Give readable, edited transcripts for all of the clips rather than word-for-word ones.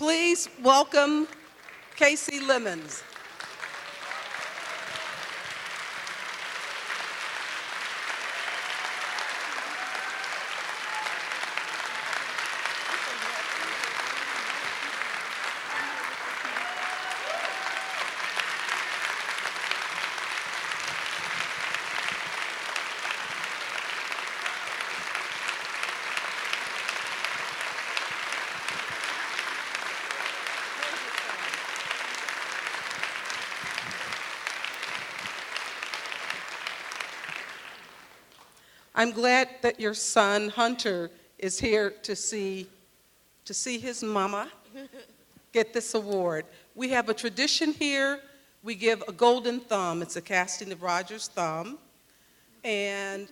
Please welcome Casey Lemons. I'm glad that your son, Hunter, is here to see his mama get this award. We have a tradition here. We give a golden thumb. It's a casting of Roger's thumb, and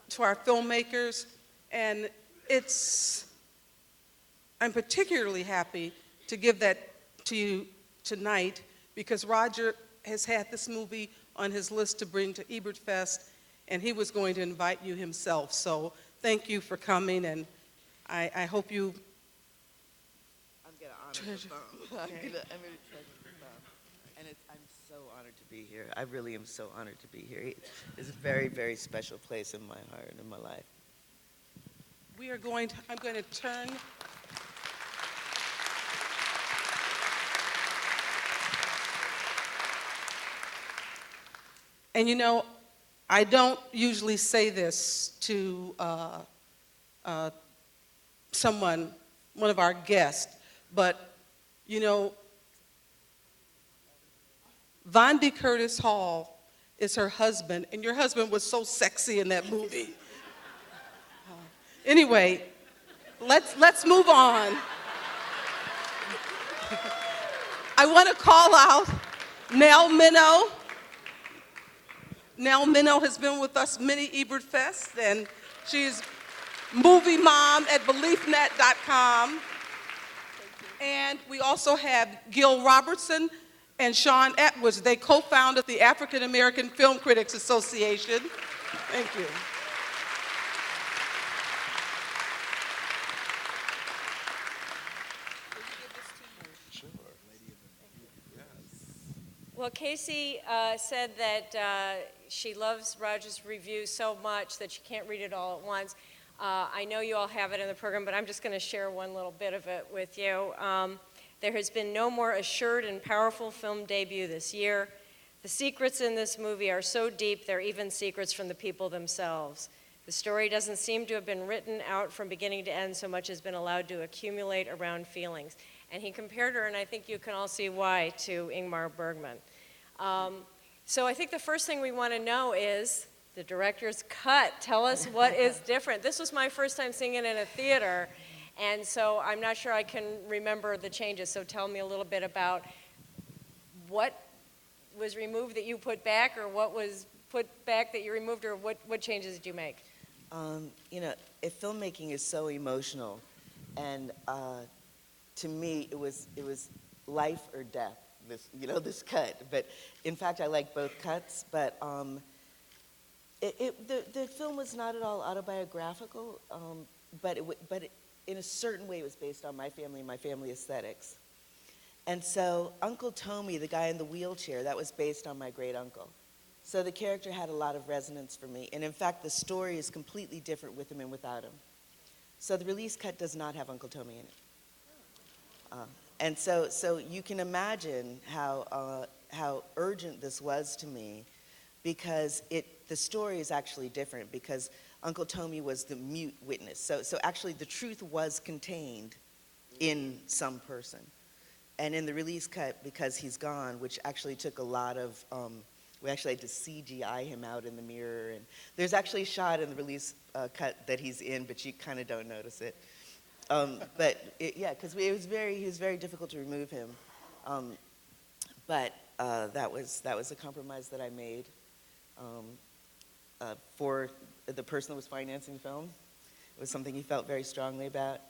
to our filmmakers. And I'm particularly happy to give that to you tonight because Roger has had this movie on his list to bring to Ebertfest, and he was going to invite you himself. So thank you for coming, and I hope you. I'm going to honor the thumb. I'm going to treasure the thumb. And I'm so honored to be here. I really am so honored to be here. It's a very, very special place in my heart and in my life. I'm going to turn. And you know, I don't usually say this to one of our guests, but you know, Vondi Curtis Hall is her husband, and your husband was so sexy in that movie. Anyway, let's move on. I want to call out Nell Minow. Nell Minow has been with us many Ebertfest, and she's movie mom at BeliefNet.com. And we also have Gil Robertson and Sean Atwood. They co-founded the African American Film Critics Association. Thank you. Well, Casey said that she loves Roger's review so much that she can't read it all at once. I know you all have it in the program, but I'm just going to share one little bit of it with you. There has been no more assured and powerful film debut this year. The secrets in this movie are so deep, they're even secrets from the people themselves. The story doesn't seem to have been written out from beginning to end so much as been allowed to accumulate around feelings. And he compared her, and I think you can all see why, to Ingmar Bergman. So I think the first thing we want to know is the director's cut. Tell us what is different. This was my first time seeing it in a theater, and so I'm not sure I can remember the changes. So tell me a little bit about what was removed that you put back, or what was put back that you removed, or what changes did you make? You know, if filmmaking is so emotional, and to me it was life or death. This cut. But in fact, I like both cuts. But the film was not at all autobiographical. But in a certain way, it was based on my family and my family aesthetics. And so Uncle Tommy, the guy in the wheelchair, that was based on my great uncle. So the character had a lot of resonance for me. And in fact, the story is completely different with him and without him. So the release cut does not have Uncle Tommy in it. And so you can imagine how urgent this was to me, because the story is actually different, because Uncle Tommy was the mute witness. So actually the truth was contained in some person. And in the release cut, because he's gone, which actually took a lot of, we actually had to CGI him out in the mirror. And there's actually a shot in the release cut that he's in, but you kind of don't notice it. Because he was very difficult to remove him. But that was a compromise that I made for the person that was financing the film. It was something he felt very strongly about.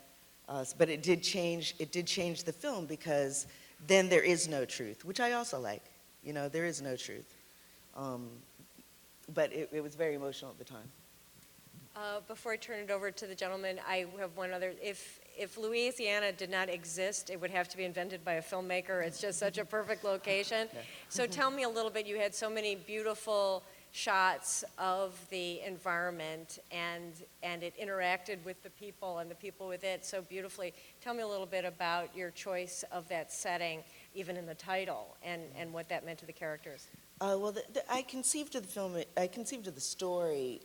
But it did change the film, because then there is no truth, which I also like. You know, there is no truth. But it was very emotional at the time. Before I turn it over to the gentleman, I have one other. If if Louisiana did not exist, it would have to be invented by a filmmaker. It's just such a perfect location. So tell me a little bit, you had so many beautiful shots of the environment, and it interacted with the people and the people with it so beautifully. Tell me a little bit about your choice of that setting, even in the title, and what that meant to the characters. Well, I conceived of the film, I conceived of the story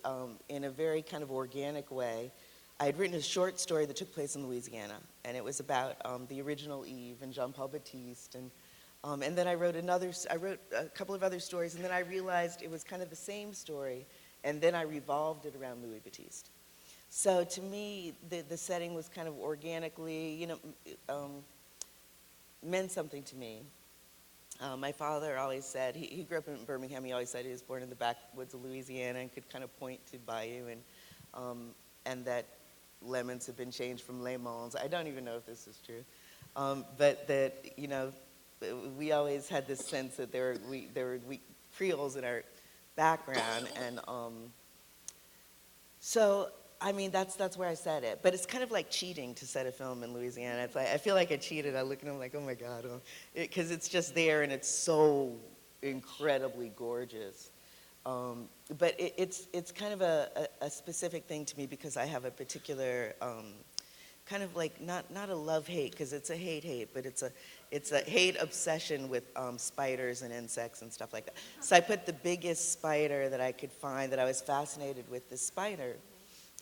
in a very kind of organic way. I had written a short story that took place in Louisiana, and it was about the original Eve and Jean-Paul Baptiste, and then I wrote a couple of other stories, and then I realized it was kind of the same story, and then I revolved it around Louis Baptiste. So to me, the setting was kind of organically, meant something to me. My father always said, he grew up in Birmingham, he always said he was born in the backwoods of Louisiana and could kind of point to Bayou and that lemons have been changed from lemons. I don't even know if this is true. But that, we always had this sense that there were Creoles in our background. And so, I mean, that's where I set it. But it's kind of like cheating to set a film in Louisiana. It's like, I feel like I cheated. I look at them like, oh my God. Because it's just there and it's so incredibly gorgeous. But it's kind of a specific thing to me because I have a particular kind of like, not a love-hate, because it's a hate-hate, but it's a hate obsession with spiders and insects and stuff like that. So I put the biggest spider that I could find, that I was fascinated with, this spider.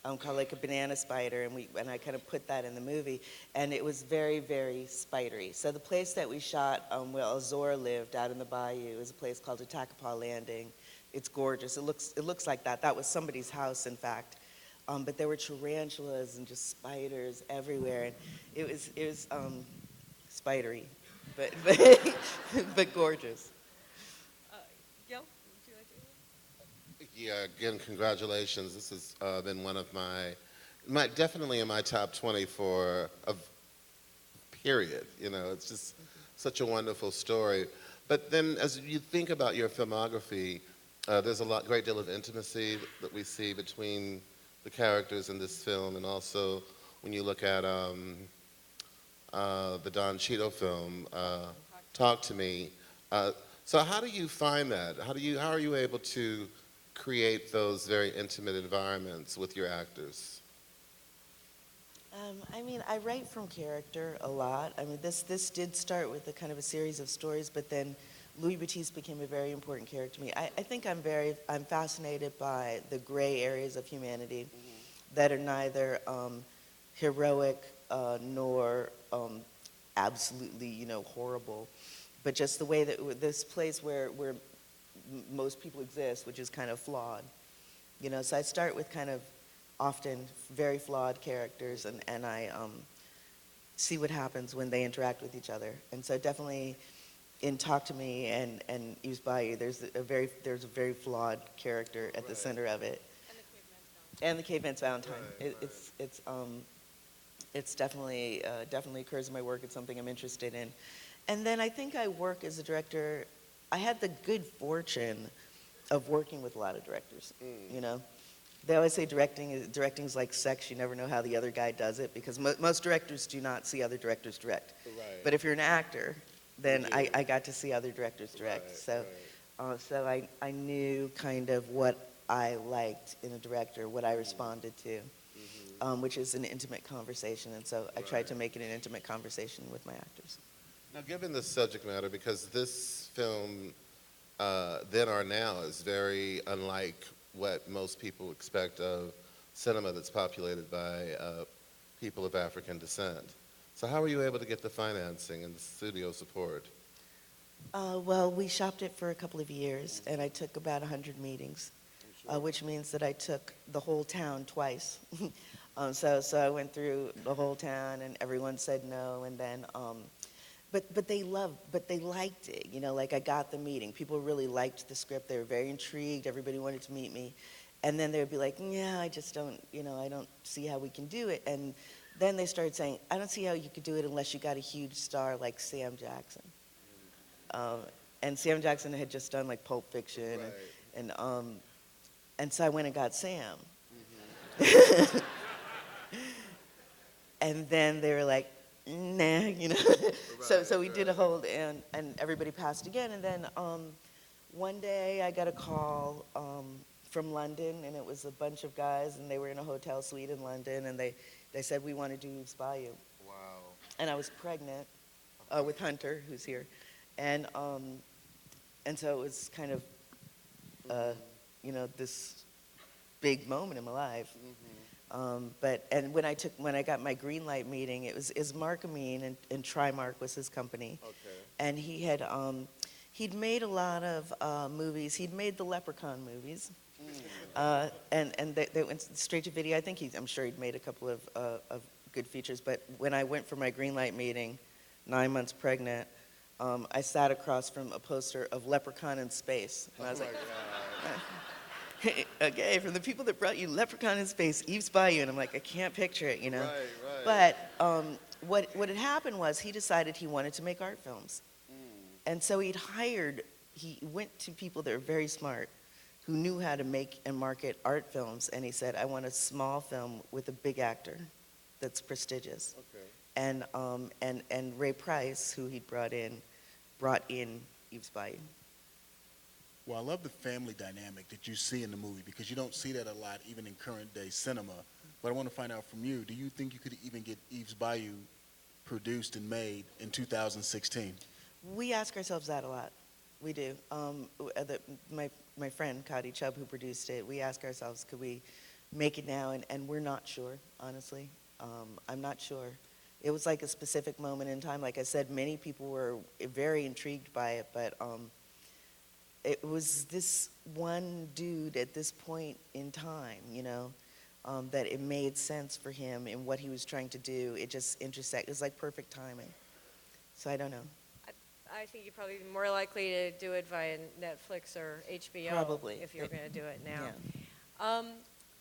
Called like a banana spider, and I kind of put that in the movie, and it was very, very spidery. So the place that we shot, where Azor lived out in the bayou, is a place called Attakapaw Landing. It's gorgeous. It looks like that. That was somebody's house, in fact. But there were tarantulas and just spiders everywhere, and it was spidery, but but gorgeous. Gil? Yeah, again, congratulations. This has been one of my definitely in my top 20 for a period. It's just such a wonderful story. But then as you think about your filmography, there's a great deal of intimacy that we see between the characters in this film, and also when you look at the Don Cheadle film, Talk to Me. So how do you find that? How are you able to create those very intimate environments with your actors? I mean, I write from character a lot. I mean, this did start with a kind of a series of stories, but then Louis Baptiste became a very important character to me. I think I'm fascinated by the gray areas of humanity that are neither heroic nor absolutely, horrible, but just the way that this place where most people exist, which is kind of flawed. So I start with kind of often very flawed characters, and I see what happens when they interact with each other. And so definitely in Talk to Me and Eve's Bayou, there's a very flawed character at the center of it. And the Caveman's Valentine. It's definitely occurs in my work. It's something I'm interested in. And then I think I work as a director. I had the good fortune of working with a lot of directors. They always say directing's like sex. You never know how the other guy does it, because most directors do not see other directors direct. Right. But if you're an actor, then I got to see other directors direct. Right. So I knew kind of what I liked in a director, what I responded to, which is an intimate conversation. And so I tried to make it an intimate conversation with my actors. Now, given the subject matter, because this film, Then or Now, is very unlike what most people expect of cinema that's populated by people of African descent. So how were you able to get the financing and the studio support? Well, we shopped it for a couple of years, and I took about 100 meetings, which means that I took the whole town twice. So I went through the whole town, and everyone said no, and then, but they liked it. Like I got the meeting. People really liked the script. They were very intrigued. Everybody wanted to meet me, and then they would be like, "Yeah, I just don't, I don't see how we can do it." And then they started saying, "I don't see how you could do it unless you got a huge star like Sam Jackson." And Sam Jackson had just done like Pulp Fiction, Right. and so I went and got Sam. And then they were like, nah, you know. So we did a hold, and everybody passed again. And then one day I got a call from London, and it was a bunch of guys, and they were in a hotel suite in London, and they said, we want to do Eve's Bayou. Wow. And I was pregnant with Hunter, who's here. And so it was kind of, you know, this big moment in my life. And when I got my green light meeting, it was Mark Amin, and Trimark was his company. Okay. And he'd made a lot of movies. He'd made the Leprechaun movies. And they went straight to video. I'm sure he'd made a couple of good features. But when I went for my green light meeting, 9 months pregnant, I sat across from a poster of Leprechaun in Space. And I was like, okay, from the people that brought you Leprechaun in Space, Eve's Bayou. And I'm like, I can't picture it, you know. Right. But what had happened was he decided he wanted to make art films. And so he went to people that were very smart, who knew how to make and market art films, and he said, I want a small film with a big actor that's prestigious. Okay. And Ray Price, who he'd brought in Eve's Bayou. Well, I love the family dynamic that you see in the movie, because you don't see that a lot even in current day cinema. But I want to find out from you, do you think you could even get Eve's Bayou produced and made in 2016? We ask ourselves that a lot. We do. My friend, Kadi Chubb, who produced it, we ask ourselves, could we make it now? And we're not sure, honestly. I'm not sure. It was like a specific moment in time. Like I said, many people were very intrigued by it, but it was this one dude at this point in time, you know, that it made sense for him in what he was trying to do. It just intersected. It was like perfect timing. So I don't know. I think you'd probably be more likely to do it via Netflix or HBO. Probably. If you're going to do it now. Yeah.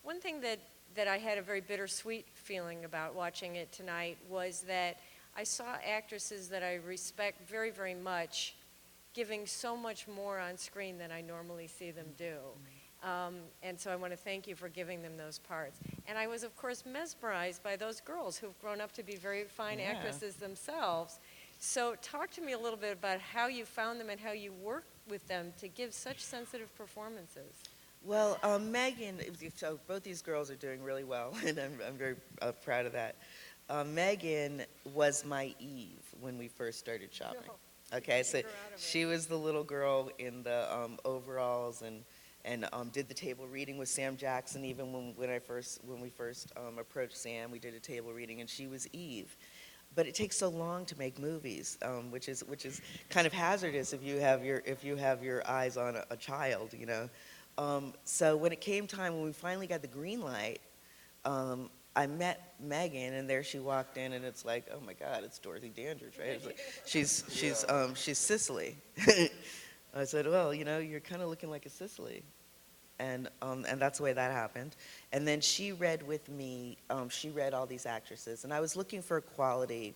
One thing that I had a very bittersweet feeling about watching it tonight was that I saw actresses that I respect very, very much giving so much more on screen than I normally see them do. And so I want to thank you for giving them those parts. And I was, of course, mesmerized by those girls who've grown up to be very fine actresses themselves. So talk to me a little bit about how you found them and how you worked with them to give such sensitive performances. Well, Megan, so both these girls are doing really well, and I'm very proud of that. Megan was my Eve when we first started shopping. No. Okay, so Get her out of it. she was the little girl in the overalls and did the table reading with Sam Jackson. Even when we first approached Sam, we did a table reading, and she was Eve. But it takes so long to make movies, which is kind of hazardous if you have your eyes on a child, you know. So when it came time, when we finally got the green light, I met Megan, and there she walked in, and it's like, oh my God, it's Dorothy Dandridge, right? It's like, she's Cicely. I said, well, you know, you're kind of looking like a Cicely. And that's the way that happened. And then she read with me, she read all these actresses. And I was looking for a quality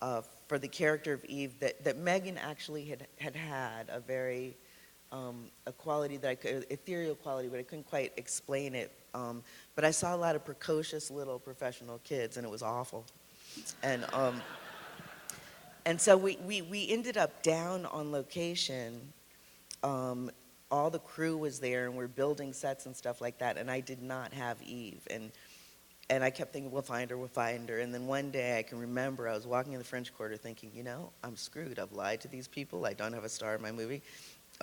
for the character of Eve that Megan actually had a very, a quality that ethereal quality, but I couldn't quite explain it. But I saw a lot of precocious little professional kids, and it was awful. And so we ended up down on location. All the crew was there, and we're building sets and stuff like that, and I did not have Eve. And I kept thinking, we'll find her. And then one day I can remember I was walking in the French Quarter thinking, you know, I'm screwed. I've lied to these people. I don't have a star in my movie.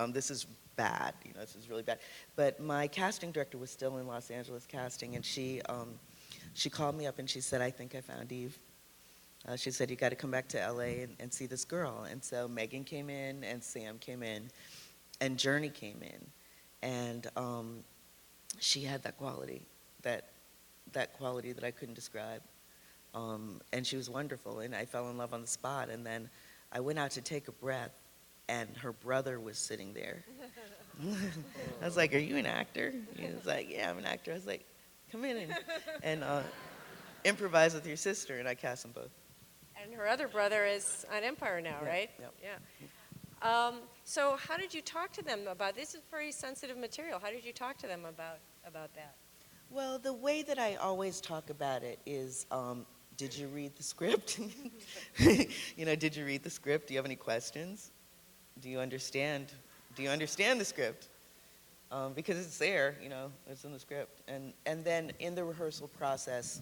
This is bad. You know, this is really bad. But my casting director was still in Los Angeles casting, and she called me up and she said, I think I found Eve. She said, you got to come back to LA and see this girl. And so Megan came in, and Sam came in, and Journey came in, and she had that quality, that quality that I couldn't describe, and she was wonderful, and I fell in love on the spot. And then I went out to take a breath, and her brother was sitting there. I was like, are you an actor? He was like, yeah, I'm an actor. I was like, come in and improvise with your sister, and I cast them both. And her other brother is on Empire now, right? Yep. Yeah. So how did you talk to them about this? Is very sensitive material. How did you talk to them about that? Well, the way that I always talk about it is did you read the script? Did you read the script? Do you have any questions? Do you understand? Do you understand the script? Because it's there, it's in the script. And then in the rehearsal process,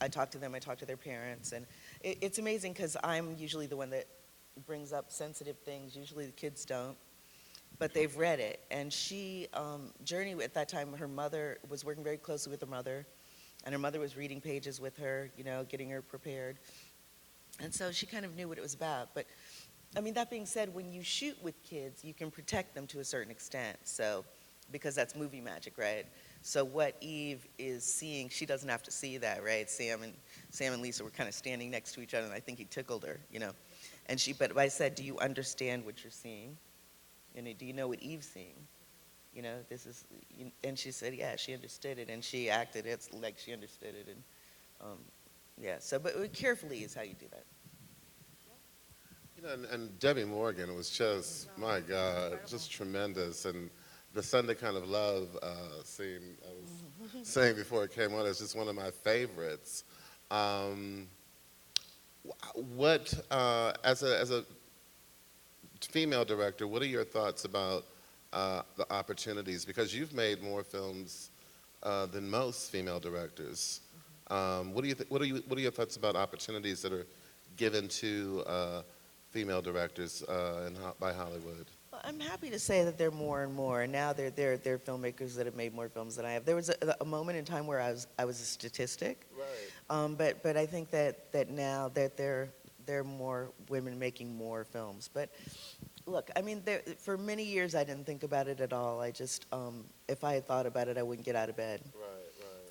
I talk to them, I talk to their parents, and it's amazing because I'm usually the one that brings up sensitive things. Usually the kids don't, but they've read it. And Journey, at that time, her mother was working very closely with her mother, and her mother was reading pages with her, getting her prepared. And so she kind of knew what it was about. But, that being said, when you shoot with kids, you can protect them to a certain extent, because that's movie magic, right? So what Eve is seeing, she doesn't have to see that, right? Sam and Lisa were kind of standing next to each other, and I think he tickled her, but I said, do you understand what you're seeing? Do you know what Eve's seeing? And she said, yeah, she understood it, and she acted it like she understood it, and but carefully is how you do that. And Debbie Morgan was just, my God, just tremendous. And the Sunday Kind of Love scene I was saying before it came on is just one of my favorites. As a female director, what are your thoughts about the opportunities? Because you've made more films than most female directors. What are your thoughts about opportunities that are given to female directors by Hollywood? Well, I'm happy to say that there are more and more. And now there are filmmakers that have made more films than I have. There was a moment in time where I was a statistic. Right. But I think that now that there are more women making more films. But look, for many years I didn't think about it at all. I just, if I had thought about it, I wouldn't get out of bed. Right.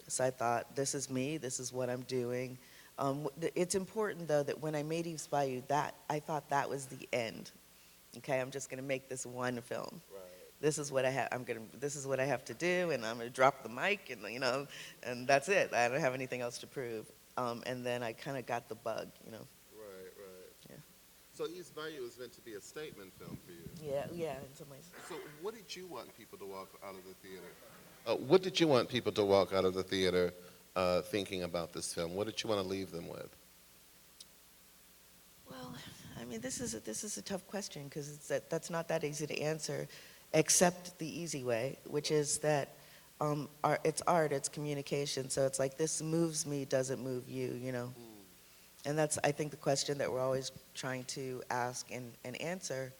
So I thought, this is me, this is what I'm doing. It's important, though, that when I made Eve's Bayou, I thought that was the end. Okay, I'm just going to make this one film. Right. This is what I have. This is what I have to do, and I'm going to drop the mic, and and that's it. I don't have anything else to prove. And then I kind of got the bug. Right. Yeah. So Eve's Bayou is meant to be a statement film for you. Yeah, in some ways. So what did you want people to walk out of the theater? What did you want people to walk out of the theater thinking about this film? What did you want to leave them with? Well, this is a tough question because that's not that easy to answer, except the easy way, which is that it's art, it's communication. So it's like, this moves me, does it move you? And that's, I think, the question that we're always trying to ask and answer.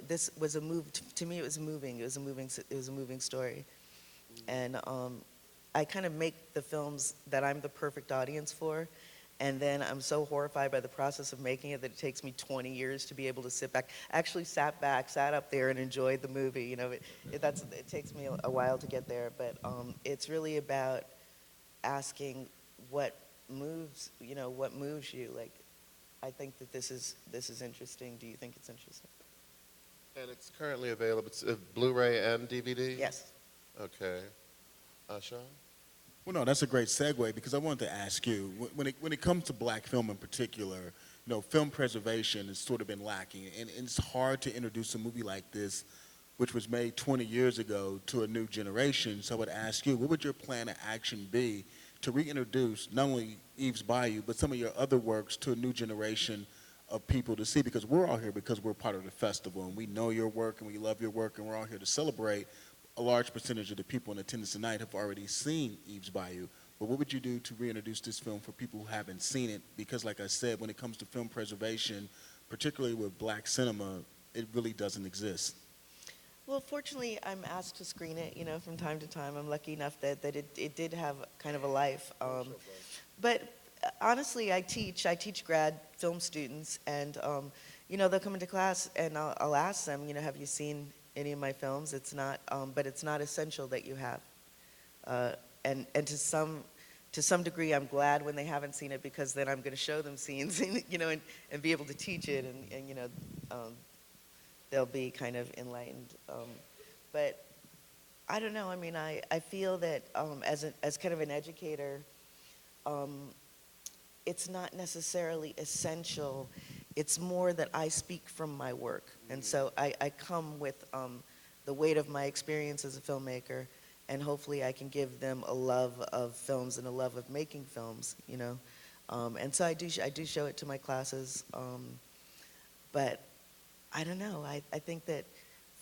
This was to me. It was moving. It was a moving story, and I kind of make the films that I'm the perfect audience for. And then I'm so horrified by the process of making it that it takes me 20 years to be able to sit back. I actually sat up there and enjoyed the movie. It takes me a while to get there, but it's really about asking what moves you. Like, I think that this is interesting. Do you think it's interesting? And it's currently available. It's Blu-ray and DVD? Yes. Okay. Sean? Well, no, that's a great segue because I wanted to ask you, when it comes to black film in particular, film preservation has sort of been lacking, and it's hard to introduce a movie like this, which was made 20 years ago, to a new generation. So I would ask you, what would your plan of action be to reintroduce not only Eve's Bayou, but some of your other works to a new generation of people to see? Because we're all here because we're part of the festival, and we know your work, and we love your work, and we're all here to celebrate. A large percentage of the people in attendance tonight have already seen Eve's Bayou. But what would you do to reintroduce this film for people who haven't seen it? Because like I said, when it comes to film preservation, particularly with black cinema, it really doesn't exist. Well, fortunately, I'm asked to screen it, from time to time. I'm lucky enough that it did have kind of a life. But honestly, I teach grad film students, and, they'll come into class, and I'll ask them, have you seen any of my films? It's not, but it's not essential that you have. And to some degree, I'm glad when they haven't seen it, because then I'm going to show them scenes, and be able to teach it, and they'll be kind of enlightened. But I don't know. I feel that as kind of an educator, it's not necessarily essential. It's more that I speak from my work. And so I come with the weight of my experience as a filmmaker, and hopefully I can give them a love of films and a love of making films, And so I do show it to my classes, but I don't know. I think that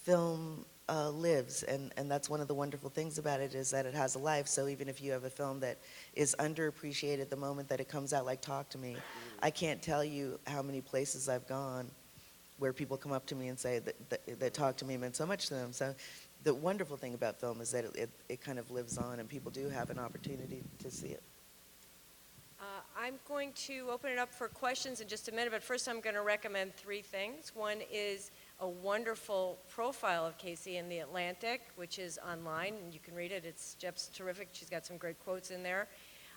film lives, and that's one of the wonderful things about it is that it has a life. So even if you have a film that is underappreciated the moment that it comes out, like Talk to Me, I can't tell you how many places I've gone where people come up to me and say that Talk to Me meant so much to them. So the wonderful thing about film is that it kind of lives on, and people do have an opportunity to see it. I'm going to open it up for questions in just a minute, but first I'm going to recommend three things. One is a wonderful profile of Casey in The Atlantic, which is online, and you can read it. It's Jep's terrific. She's got some great quotes in there.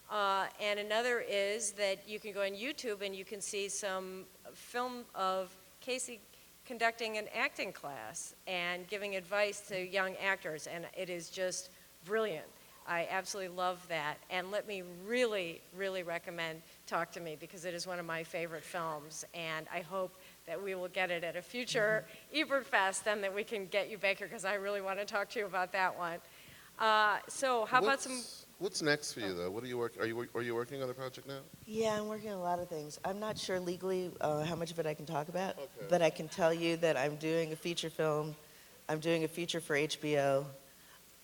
And another is that you can go on YouTube and you can see some film of Casey conducting an acting class and giving advice to young actors, and it is just brilliant. I absolutely love that. And let me really, really recommend Talk to Me, because it is one of my favorite films, and I hope that we will get it at a future Ebertfest, and that we can get you back here, because I really want to talk to you about that one. So how about some... What's next for you, though? What are you working on a project now? Yeah, I'm working on a lot of things. I'm not sure legally how much of it I can talk about, but I can tell you that I'm doing a feature film. I'm doing a feature for HBO.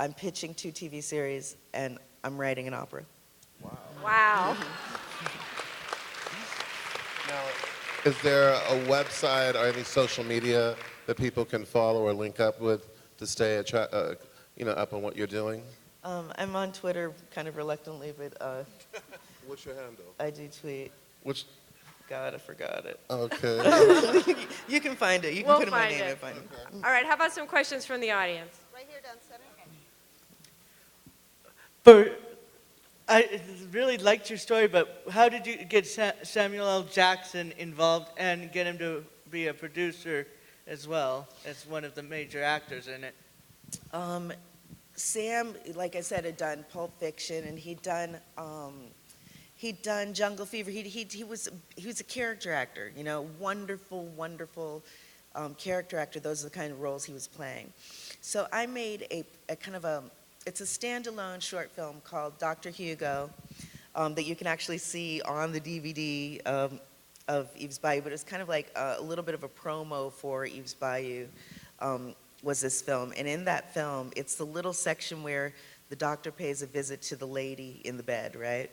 I'm pitching 2 TV series, and I'm writing an opera. Wow. Now, is there a website or any social media that people can follow or link up with to stay up on what you're doing? I'm on Twitter kind of reluctantly, but What's your handle? I do tweet. Which? God, I forgot it. Okay. You can find it. You can We'll put in my find name it. and find it. All right, how about some questions from the audience? Right here down center. I really liked your story, but how did you get Samuel L. Jackson involved and get him to be a producer as well as one of the major actors in it? Sam, like I said, had done Pulp Fiction, and he'd done Jungle Fever. He was a character actor, wonderful character actor. Those are the kind of roles he was playing. So I made a kind of it's a standalone short film called Dr. Hugo that you can actually see on the DVD of Eve's Bayou, but it's kind of like a little bit of a promo for Eve's Bayou. Was this film. And in that film, it's the little section where the doctor pays a visit to the lady in the bed, right?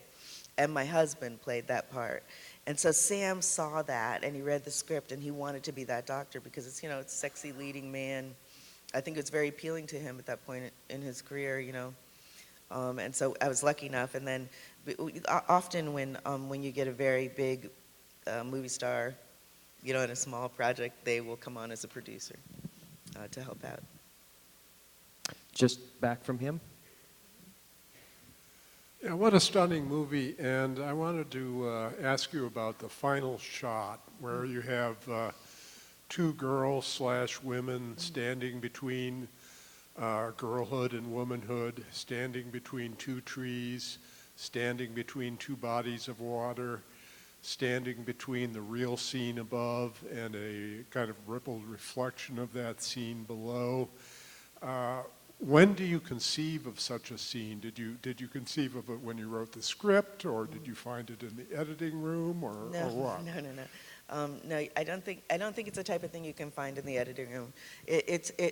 And my husband played that part. And so Sam saw that, and he read the script, and he wanted to be that doctor because it's, it's sexy leading man. I think it was very appealing to him at that point in his career, And so I was lucky enough. And then often when you get a very big movie star, in a small project, they will come on as a producer. To help out. Just back from him. Yeah, what a stunning movie, and I wanted to ask you about the final shot where you have 2 girls/women standing between girlhood and womanhood, standing between 2 trees, standing between 2 bodies of water, standing between the real scene above and a kind of rippled reflection of that scene below. When do you conceive of such a scene? Did you conceive of it when you wrote the script, or did you find it in the editing room, or what? No, I don't think it's the type of thing you can find in the editing room.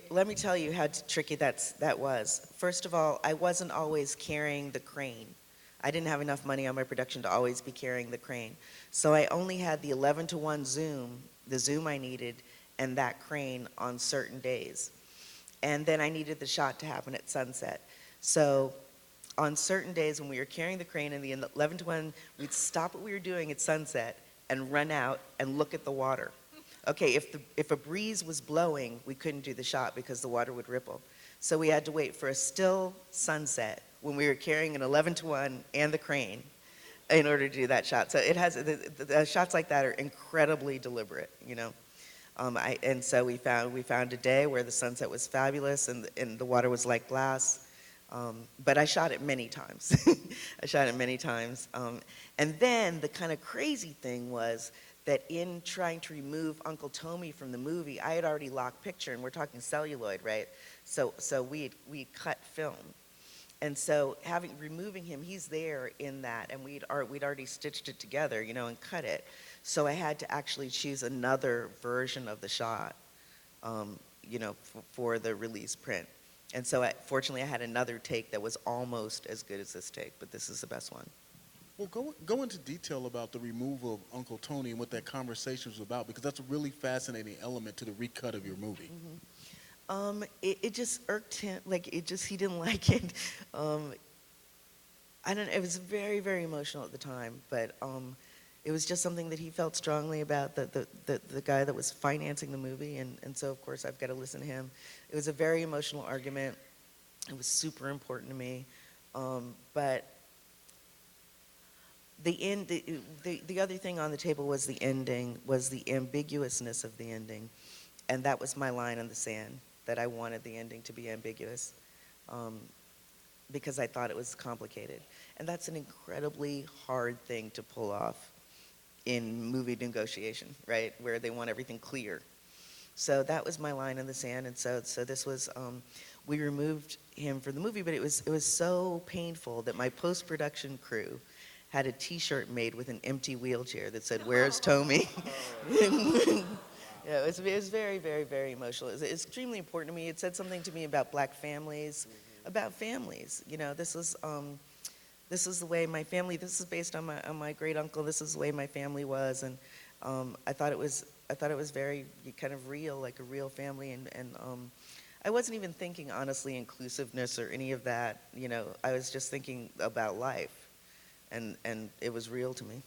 Let me tell you how tricky that was. First of all, I wasn't always carrying the crane. I didn't have enough money on my production to always be carrying the crane. So I only had the 11:1 zoom, the zoom I needed, and that crane on certain days. And then I needed the shot to happen at sunset. So on certain days when we were carrying the crane in the 11:1, we'd stop what we were doing at sunset and run out and look at the water. Okay, if a breeze was blowing, we couldn't do the shot because the water would ripple. So we had to wait for a still sunset when we were carrying an 11:1 and the crane in order to do that shot. So it has the shots like that are incredibly deliberate, and so we found a day where the sunset was fabulous and the water was like glass. But I shot it many times. And then the kind of crazy thing was that in trying to remove Uncle Tommy from the movie, I had already locked picture, and we're talking celluloid, right? So we cut film. And so removing him, he's there in that, and we'd already stitched it together, and cut it. So I had to actually choose another version of the shot, for the release print. And so fortunately I had another take that was almost as good as this take, but this is the best one. Well, go into detail about the removal of Uncle Tony and what that conversation was about, because that's a really fascinating element to the recut of your movie. It just irked him, he didn't like it. I don't know, it was very, very emotional at the time, but it was just something that he felt strongly about, the guy that was financing the movie, and so of course I've got to listen to him. It was a very emotional argument. It was super important to me, but the other thing on the table was the ending, was the ambiguousness of the ending, and that was my line in the sand, that I wanted the ending to be ambiguous, because I thought it was complicated. And that's an incredibly hard thing to pull off in movie negotiation, right, where they want everything clear. So that was my line in the sand, and so this was, we removed him for the movie, but it was so painful that my post-production crew had a T-shirt made with an empty wheelchair that said, "Where's Tommy?" Yeah, it was very, very, very emotional. It was extremely important to me. It said something to me about black families, about families. This is the way my family. This is based on my great uncle. This is the way my family was, and I thought it was very kind of real, like a real family, and I wasn't even thinking honestly inclusiveness or any of that. I was just thinking about life, and it was real to me.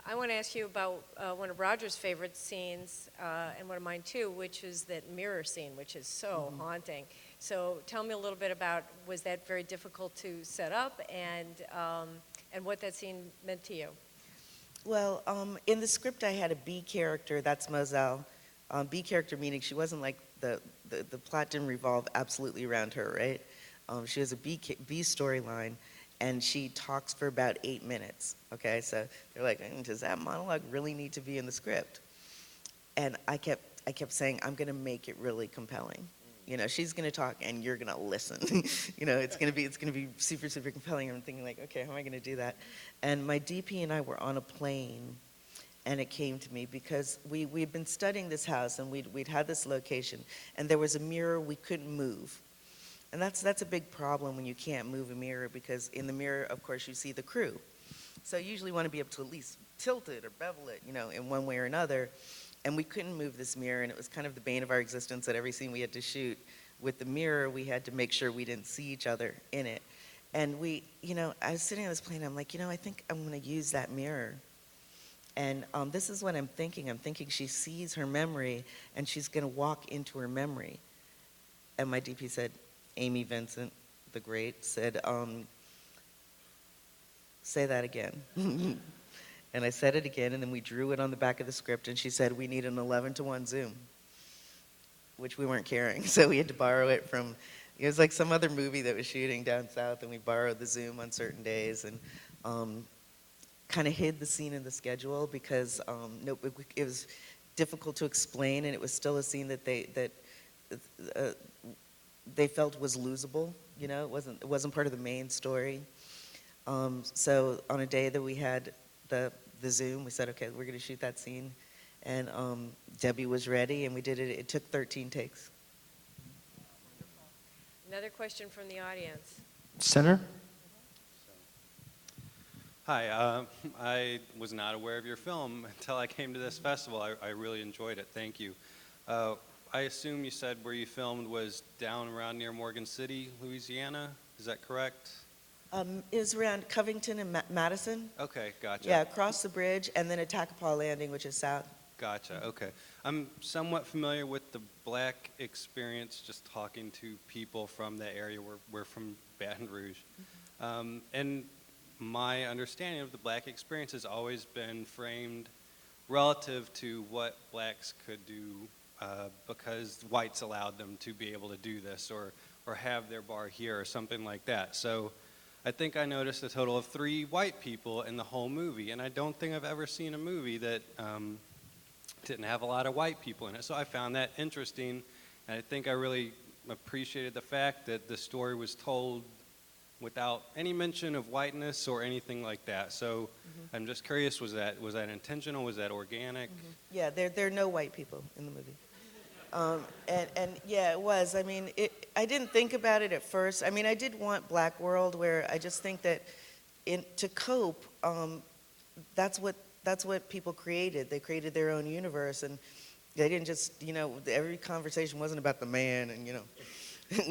I want to ask you about one of Roger's favorite scenes, and one of mine too, which is that mirror scene, which is so haunting. So tell me a little bit about, was that very difficult to set up, and what that scene meant to you? Well, in the script I had a B character, that's Moselle. B character meaning she wasn't like, the plot didn't revolve absolutely around her, right? She has a B storyline, and she talks for about 8 minutes, okay? So they're like, does that monologue really need to be in the script? And I kept saying, I'm gonna make it really compelling. She's gonna talk and you're gonna listen. It's gonna be super, super compelling. I'm thinking like, okay, how am I gonna do that? And my DP and I were on a plane, and it came to me because we'd been studying this house, and we'd had this location, and there was a mirror we couldn't move. And that's a big problem when you can't move a mirror, because in the mirror, of course, you see the crew. So you usually want to be able to at least tilt it or bevel it, in one way or another. And we couldn't move this mirror, and it was kind of the bane of our existence at every scene we had to shoot. With the mirror, we had to make sure we didn't see each other in it. And I was sitting on this plane, I'm like, I think I'm going to use that mirror. And this is what I'm thinking. I'm thinking she sees her memory, and she's going to walk into her memory. And my DP said, Amy Vincent, the great, said, say that again. And I said it again, and then we drew it on the back of the script, and she said, we need an 11-to-1 zoom, which we weren't carrying. So we had to borrow it from, it was like some other movie that was shooting down south, and we borrowed the zoom on certain days, and kind of hid the scene in the schedule because it was difficult to explain, and it was still a scene that they felt was losable. It wasn't part of the main story. So on a day that we had the Zoom, we said, okay, we're going to shoot that scene, and Debbie was ready, and we did it. It took 13 takes. Another question from the audience. Senator? Hi, I was not aware of your film until I came to this festival. I really enjoyed it. Thank you. I assume you said where you filmed was down around near Morgan City, Louisiana. Is that correct? It was around Covington and Madison. Okay, gotcha. Yeah, across the bridge, and then at Takapaw Landing, which is south. Gotcha, okay. I'm somewhat familiar with the Black experience, just talking to people from that area. We're from Baton Rouge. And my understanding of the Black experience has always been framed relative to what Blacks could do because whites allowed them to be able to do this or have their bar here or something like that. So I think I noticed a total of 3 white people in the whole movie, and I don't think I've ever seen a movie that didn't have a lot of white people in it. So I found that interesting, and I think I really appreciated the fact that the story was told without any mention of whiteness or anything like that. So I'm just curious, was that intentional? Was that organic? Yeah, there are no white people in the movie. And yeah, it was. I mean, I didn't think about it at first. I mean, I did want Black World, where I just think that to cope, that's what people created. They created their own universe, and they didn't just, every conversation wasn't about the man and,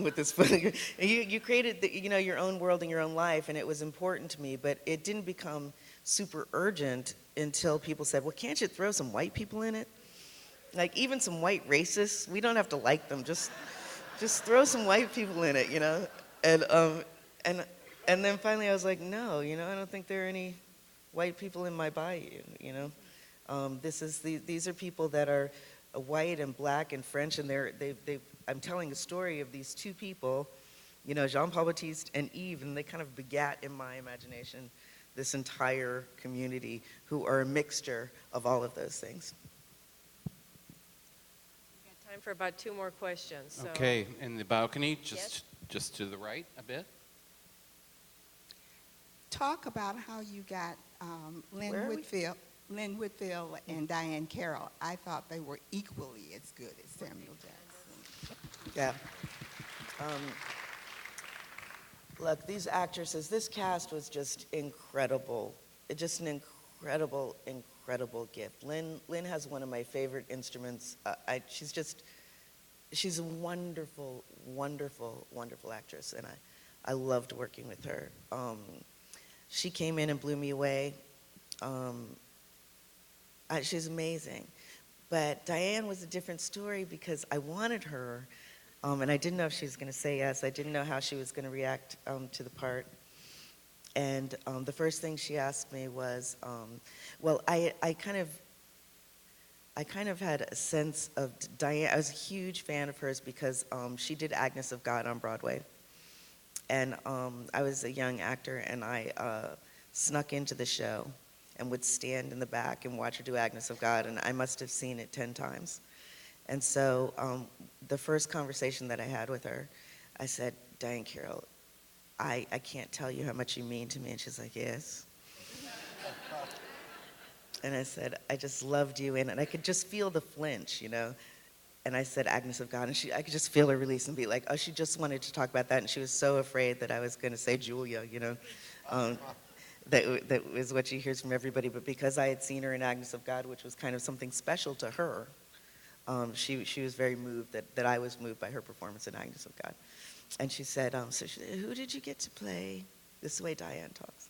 with this funny. You created, your own world and your own life, and it was important to me, but it didn't become super urgent until people said, well, can't you throw some white people in it? Like, even some white racists, we don't have to like them, just throw some white people in it, And then finally I was like, no, I don't think there are any white people in my Bayou, These are people that are white and Black and French, and I'm telling a story of these two people, Jean-Paul Baptiste and Yves, and they kind of begat in my imagination this entire community who are a mixture of all of those things. We've got time for about 2 more questions. So. Okay, in the balcony, Yes. just to the right a bit. Talk about how you got Lynn Where are we? Whitfield and Diane Carroll. I thought they were equally as good as Samuel Jackson. Yeah. Look, these actresses, this cast was just incredible. Just an incredible, incredible gift. Lynn has one of my favorite instruments. She's a wonderful, wonderful, wonderful actress, and I loved working with her. She came in and blew me away. She's amazing. But Diane was a different story because I wanted her, and I didn't know if she was going to say yes. I didn't know how she was going to react to the part. And the first thing she asked me was, I kind of had a sense of Diane. I was a huge fan of hers because she did Agnes of God on Broadway. And I was a young actor, and I snuck into the show and would stand in the back and watch her do Agnes of God, and I must have seen it 10 times. And so the first conversation that I had with her, I said, Diane Carroll, I can't tell you how much you mean to me. And she's like, yes. And I said, I just loved you, and I could just feel the flinch, And I said, Agnes of God, and I could just feel her release and be like, oh, she just wanted to talk about that, and she was so afraid that I was going to say Julia, That was what she hears from everybody. But because I had seen her in Agnes of God, which was kind of something special to her, she was very moved that I was moved by her performance in Agnes of God. And she said, who did you get to play? This is the way Diane talks.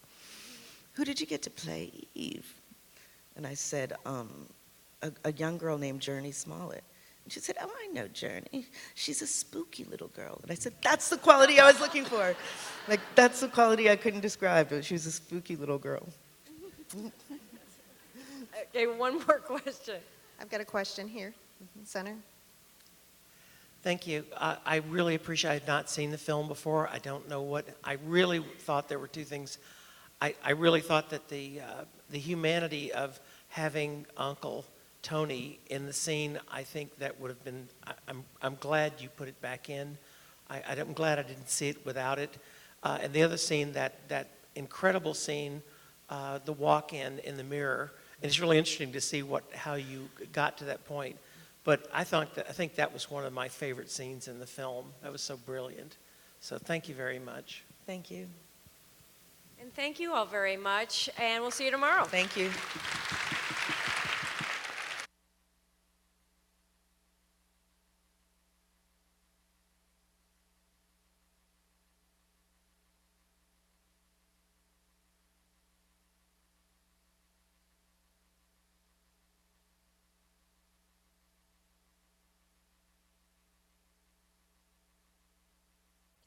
Who did you get to play Eve? And I said, a young girl named Journey Smollett. And she said, oh, I know Journey. She's a spooky little girl. And I said, that's the quality I was looking for. Like, that's the quality I couldn't describe. But she was a spooky little girl. Okay, 1 more question. I've got a question here, Center. Thank you. I really appreciate. I had not seen the film before. I don't know what. I really thought there were 2 things. I really thought that the humanity of having Uncle Tony in the scene, I think that would have been. I'm glad you put it back in. I'm glad I didn't see it without it. And the other scene, that incredible scene, the walk-in in the mirror. And it's really interesting to see how you got to that point. But I think that was one of my favorite scenes in the film. That was so brilliant. So thank you very much. Thank you. And thank you all very much, and we'll see you tomorrow. Thank you.